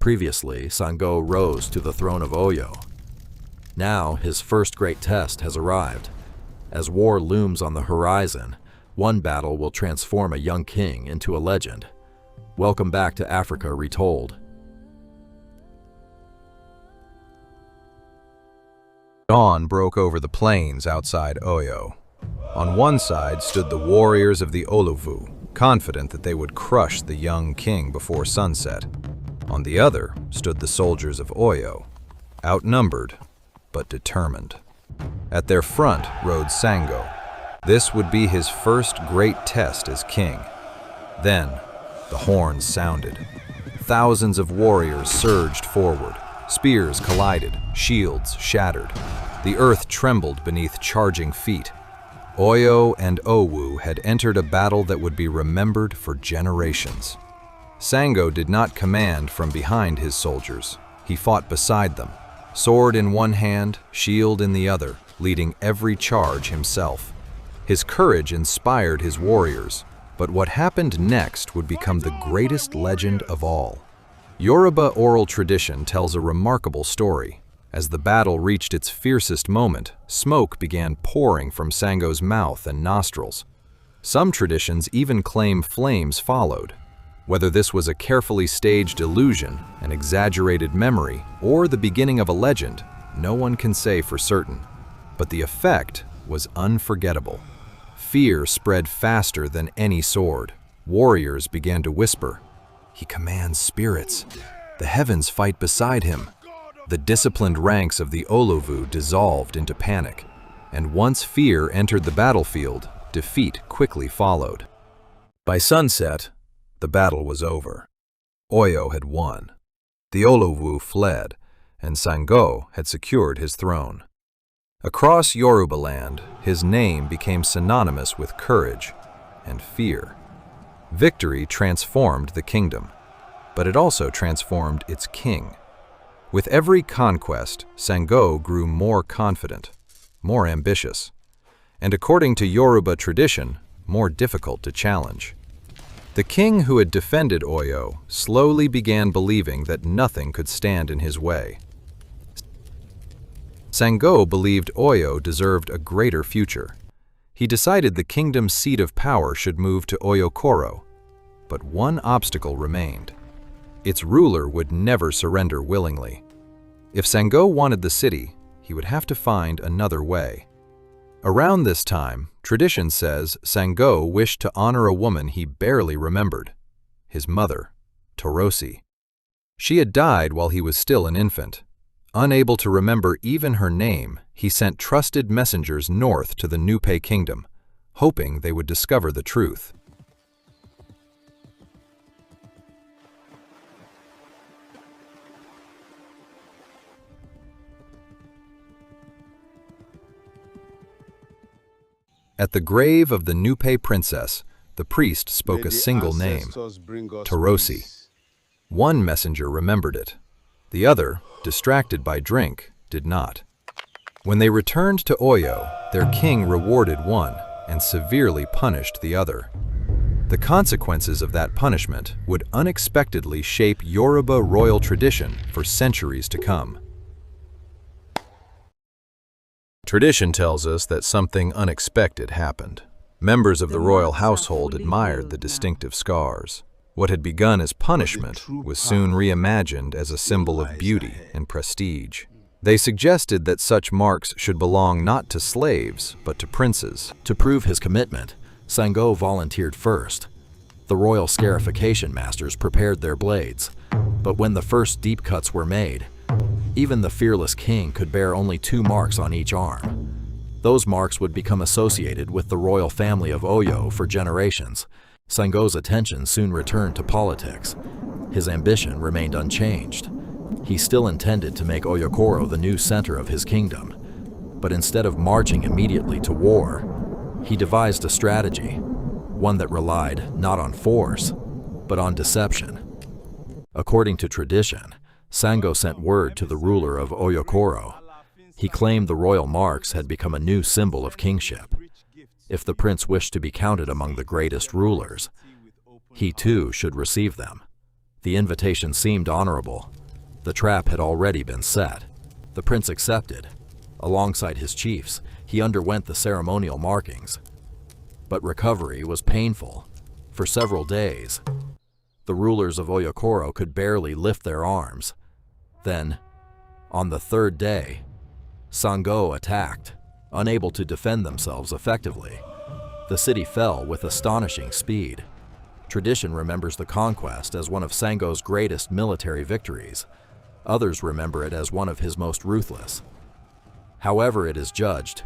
Previously, Sàngó rose to the throne of Oyo. Now, his first great test has arrived. As war looms on the horizon, one battle will transform a young king into a legend. Welcome back to Africa Retold. Dawn broke over the plains outside Oyo. On one side stood the warriors of the Olówù, confident that they would crush the young king before sunset. On the other stood the soldiers of Oyo, outnumbered but determined. At their front rode Sango. This would be his first great test as king. Then, the horns sounded. Thousands of warriors surged forward. Spears collided, shields shattered. The earth trembled beneath charging feet. Oyo and Olówù had entered a battle that would be remembered for generations. Sango did not command from behind his soldiers. He fought beside them, sword in one hand, shield in the other, leading every charge himself. His courage inspired his warriors, but what happened next would become the greatest legend of all. Yoruba oral tradition tells a remarkable story. As the battle reached its fiercest moment, smoke began pouring from Sango's mouth and nostrils. Some traditions even claim flames followed. Whether this was a carefully staged illusion, an exaggerated memory, or the beginning of a legend, no one can say for certain. But the effect was unforgettable. Fear spread faster than any sword. Warriors began to whisper, "He commands spirits. The heavens fight beside him." The disciplined ranks of the Olówù dissolved into panic, and once fear entered the battlefield, defeat quickly followed. By sunset, the battle was over. Oyo had won. The Olówù fled, and Sàngó had secured his throne. Across Yoruba land, his name became synonymous with courage and fear. Victory transformed the kingdom, but it also transformed its king. With every conquest, Sango grew more confident, more ambitious, and according to Yoruba tradition, more difficult to challenge. The king who had defended Oyo slowly began believing that nothing could stand in his way. Sango believed Oyo deserved a greater future. He decided the kingdom's seat of power should move to O-Yokoro, but one obstacle remained. Its ruler would never surrender willingly. If Sango wanted the city, he would have to find another way. Around this time, tradition says Sango wished to honor a woman he barely remembered, his mother, Torosi. She had died while he was still an infant. Unable to remember even her name, he sent trusted messengers north to the Nupe kingdom, hoping they would discover the truth. At the grave of the Nupe princess, the priest spoke a single name, Torosi. One messenger remembered it. The other, distracted by drink, did not. When they returned to Oyo, their king rewarded one and severely punished the other. The consequences of that punishment would unexpectedly shape Yoruba royal tradition for centuries to come. Tradition tells us that something unexpected happened. Members of the royal household admired the distinctive scars. What had begun as punishment was soon reimagined as a symbol of beauty and prestige. They suggested that such marks should belong not to slaves, but to princes. To prove his commitment, Sango volunteered first. The royal scarification masters prepared their blades, but when the first deep cuts were made, even the fearless king could bear only 2 marks on each arm. Those marks would become associated with the royal family of Oyo for generations. Sango's attention soon returned to politics. His ambition remained unchanged. He still intended to make O-Yokoro the new center of his kingdom. But instead of marching immediately to war, he devised a strategy, one that relied not on force, but on deception. According to tradition, Sango sent word to the ruler of O-Yokoro. He claimed the royal marks had become a new symbol of kingship. If the prince wished to be counted among the greatest rulers, he too should receive them. The invitation seemed honorable. The trap had already been set. The prince accepted. Alongside his chiefs, he underwent the ceremonial markings. But recovery was painful. For several days, the rulers of O-Yokoro could barely lift their arms. Then, on the third day, Sàngó attacked, unable to defend themselves effectively. The city fell with astonishing speed. Tradition remembers the conquest as one of Sàngó's greatest military victories. Others remember it as one of his most ruthless. However it is judged,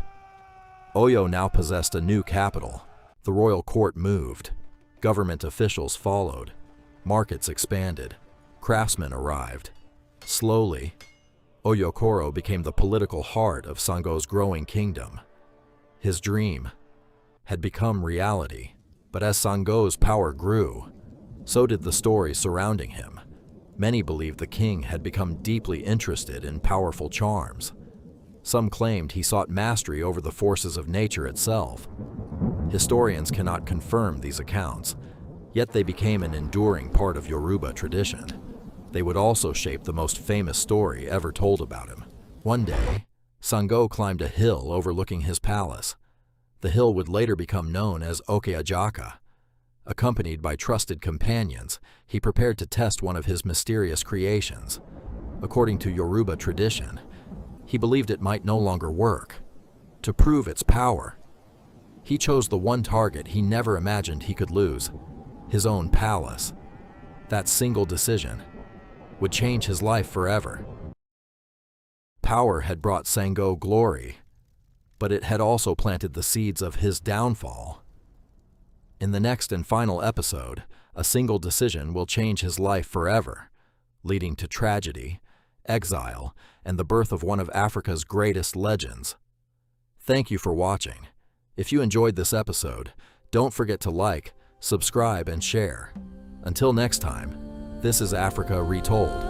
Oyo now possessed a new capital. The royal court moved. Government officials followed. Markets expanded. Craftsmen arrived. Slowly, O-Yokoro became the political heart of Sàngó's growing kingdom. His dream had become reality, but as Sàngó's power grew, so did the stories surrounding him. Many believed the king had become deeply interested in powerful charms. Some claimed he sought mastery over the forces of nature itself. Historians cannot confirm these accounts, yet they became an enduring part of Yoruba tradition. They would also shape the most famous story ever told about him. One day, Sàngó climbed a hill overlooking his palace. The hill would later become known as Oke-Ajaka. Accompanied by trusted companions, he prepared to test one of his mysterious creations. According to Yoruba tradition, he believed it might no longer work. To prove its power, he chose the one target he never imagined he could lose, his own palace. That single decision would change his life forever. Power had brought Sàngó glory, but it had also planted the seeds of his downfall. In the next and final episode, a single decision will change his life forever, leading to tragedy, exile, and the birth of one of Africa's greatest legends. Thank you for watching. If you enjoyed this episode, don't forget to like, subscribe, and share. Until next time, this is Africa Retold.